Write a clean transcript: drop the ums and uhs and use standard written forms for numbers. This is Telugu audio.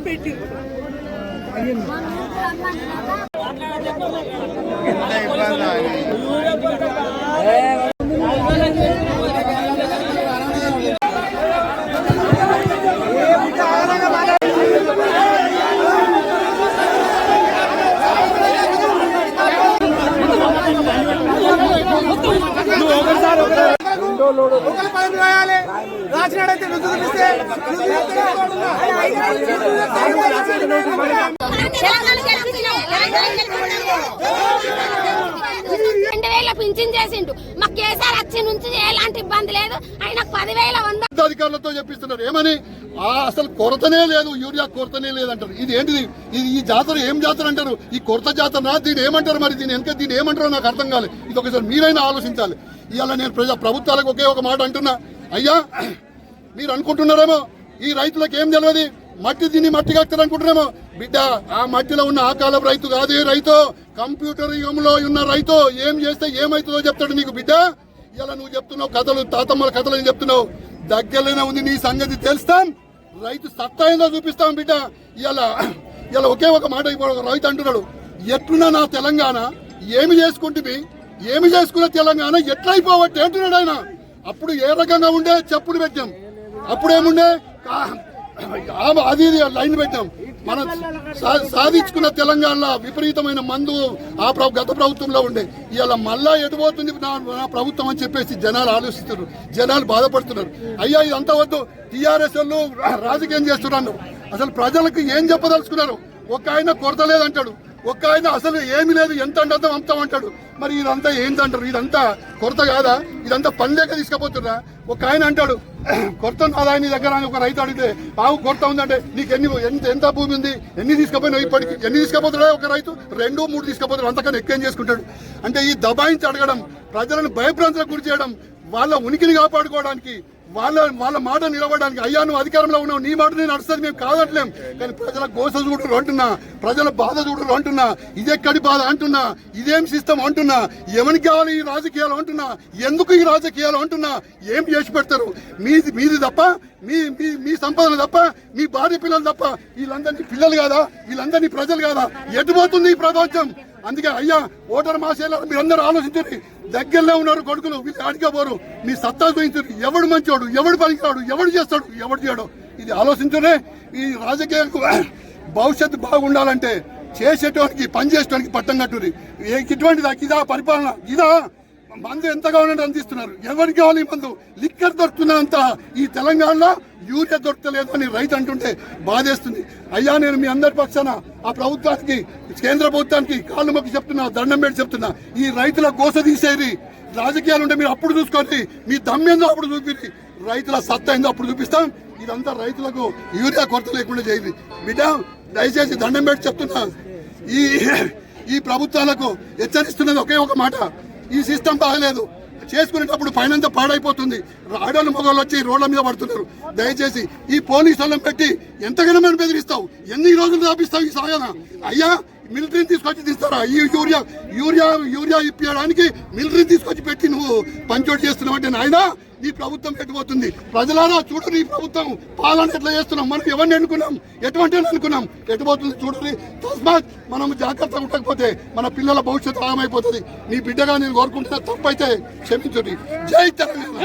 పెట్టు రాసినాడైతే రుజువు చూపిస్తే 2000 పింఛన్ చేసిండు. మాకు కేసీఆర్ వచ్చి నుంచి ఎలాంటి ఇబ్బంది లేదు. ఆయనకు 10,000 అధికారులతో చెప్పిస్తున్నారు ఏమని అసలు కొరతనే లేదు, యూరియా కొరతనే లేదంటారు. ఇది ఏంటిది? ఇది ఈ జాతర ఏం జాతర అంటారు? ఈ కొరత జాతర దీన్ని ఏమంటారు? మరి దీని వెనక దీన్ని ఏమంటారో నాకు అర్థం కాలేదు. ఇది ఒకసారి మీరైనా ఆలోచించాలి. ఇవాళ నేను ప్రభుత్వాలకు ఒకే ఒక మాట అంటున్నా, అయ్యా మీరు అనుకుంటున్నారేమో ఈ రైతులకు ఏం తెలియదు, మట్టి దీన్ని మట్టి కట్టరు అనుకుంటున్నామో. బిడ్డ ఆ మట్టిలో ఉన్న ఆ కాలం రైతు కాదు రైతు, కంప్యూటర్ యుగంలో ఉన్న రైతు. ఏం చేస్తే ఏమైతుందో చెప్తాడు నీకు బిడ్డ. ఇలా నువ్వు చెప్తున్నావు కథలు, తాతమ్మల కథలు అని చెప్తున్నావు. దగ్గరలోనే ఉంది నీ సంగతి తెలుస్తాం, రైతు సత్తా ఏందో చూపిస్తాం బిడ్డ. ఇలా ఒకే ఒక మాట ఒక రైతు అంటున్నాడు, ఎట్లున్నా నా తెలంగాణ ఏమి చేసుకుంటుంది, ఏమి చేసుకున్న తెలంగాణ ఎట్లయిపోవట్టే అంటున్నాడు ఆయన. అప్పుడు ఏ రకంగా ఉండే చెప్పులు పెట్టాం, అప్పుడేముండే అది లైన్ పెట్టాం. మనం సాధించుకున్న తెలంగాణలో విపరీతమైన మందు ఆ గత ప్రభుత్వంలో ఉండే. ఇవాళ మళ్ళా ఎటుపోతుంది నా ప్రభుత్వం అని చెప్పేసి జనాలు ఆలోచిస్తున్నారు, జనాలు బాధపడుతున్నారు. అయ్యా ఇదంతా వద్దు, టీఆర్ఎస్ వాళ్ళు రాజకీయం చేస్తున్నారు. అసలు ప్రజలకు ఏం చెప్పదలుచుకున్నారు? ఒక ఆయన కొరత లేదంటాడు, ఒక్క ఆయన అసలు ఏమి లేదు, ఎంత అంటాం అమ్ముతామంటాడు. మరి ఇదంతా ఏంటంటారు? ఇదంతా కొరత కాదా? ఇదంతా పని లేక తీసుకుపోతున్నా. ఒక ఆయన అంటాడు కొరత నాదా నీ దగ్గర అని ఒక రైతు అడిగితే, ఆవు కొరత ఉందంటే నీకు ఎంత భూమి ఉంది, ఎన్ని తీసుకుపోయినావు, ఇప్పటికి ఎన్ని తీసుకుపోతాడా ఒక రైతు? 2, 3 తీసుకుపోతాడు, అంతకన్నా ఎక్కువ చేసుకుంటాడు. అంటే ఈ దబాయించి అడగడం, ప్రజలను భయభ్రాంతులకు గురి చేయడం, వాళ్ళ ఉనికిని కాపాడుకోవడానికి, వాళ్ళ మాట నిలబడడానికి. అయ్యా నువ్వు అధికారంలో ఉన్నావు, నీ మాట నేను నడుస్తుంది, మేము కాదట్లేం. కానీ ప్రజల గోస చూడరు అంటున్నా, ప్రజల బాధ చూడరు అంటున్నా, ఇదెక్కడి బాధ అంటున్నా, ఇదేం సిస్టమ్ అంటున్నా, ఎవరికి కావాలి ఈ రాజకీయాలు అంటున్నా, ఎందుకు ఈ రాజకీయాలు అంటున్నా. ఏం చేసి పెడతారు? మీది తప్ప, మీ సంపాదన తప్ప, మీ భార్య పిల్లలు తప్ప, వీళ్ళందరినీ పిల్లలు కాదా, వీళ్ళందరినీ ప్రజలు కాదా? ఎటుపోతుంది ఈ ప్రపంచం? అందుకే అయ్యా ఓటర్ మాసేలా మీరందరూ ఆలోచించండి. దగ్గరలో ఉన్నారు కొడుకులు, వీళ్ళు అడిగబోరు, మీ సత్తా చూపించారు. ఎవడు మంచోడు, ఎవడు పనికిరాడు, ఎవడు చేస్తాడు, ఎవడు చేయడు, ఇది ఆలోచించనే. ఈ రాజకీయాలకు భవిష్యత్తు బాగుండాలంటే చేసేటోనికి, పని చేసేటోనికి పట్టం కట్టుర్రి. ఇటువంటిదా? ఇదా పరిపాలన? ఇదా? మందు ఎంతగా ఉన్నట్టు అందిస్తున్నారు. ఎవరికి కావాలి మందు? లిక్కర్ దొరుకుతున్నంత ఈ తెలంగాణలో యూరియా దొరకలేదు అని రైతు అంటుంటే బాధేస్తుంది. అయ్యా నేను మీ అందరి పక్షాన ఆ ప్రభుత్వానికి, కేంద్ర ప్రభుత్వానికి కాళ్ళు మొక్కి చెప్తున్నా, దండం పెట్టి చెప్తున్నా, ఈ రైతుల గోస తీసేది. రాజకీయాలు ఉంటే మీరు అప్పుడు చూసుకోండి, మీ దమ్మేందో అప్పుడు చూపిరి, రైతుల సత్తా ఏందో అప్పుడు చూపిస్తాం. ఇదంతా రైతులకు యూరియా కొరత లేకుండా చేయండి బిడ్డ. దయచేసి దండం పెట్టి చెప్తున్నా, ఈ ప్రభుత్వాలకు హెచ్చరిస్తున్నది ఒకే ఒక మాట, ఈ సిస్టమ్ బాగలేదు. చేసుకునేటప్పుడు పైనంతా పాడైపోతుంది. ఆడవాళ్ళు మగవాళ్ళు వచ్చి రోడ్ల మీద పడుతున్నారు. దయచేసి ఈ పోలీసు వాళ్ళని పెట్టి ఎంతగానో మనం బెదిరిస్తావు, ఎన్ని రోజులు రాపిస్తావు ఈ సాగన? అయ్యా మిలిటరీని తీసుకొచ్చి తీస్తారా? ఈ యూరియా ఇప్పించడానికి మిలిటరీని తీసుకొచ్చి పెట్టి నువ్వు పంచోటి చేస్తున్నావు అంటే నాయన నీ ప్రభుత్వం ఎటుపోతుంది? ప్రజలారా చూడరు ఈ ప్రభుత్వం పాలన ఎట్లా చేస్తున్నాం, మనం ఎవరిని ఎన్నుకున్నాం, ఎటువంటి అనుకున్నాం, ఎటుపోతుంది చూడరు. తస్మాత్ మనం జాగ్రత్తగా ఉండకపోతే మన పిల్లల భవిష్యత్తు ఆగమైపోతుంది. నీ బిడ్డగా నేను కోరుకుంటున్నా, తప్పైతే క్షమించండి. జై తెలంగాణ.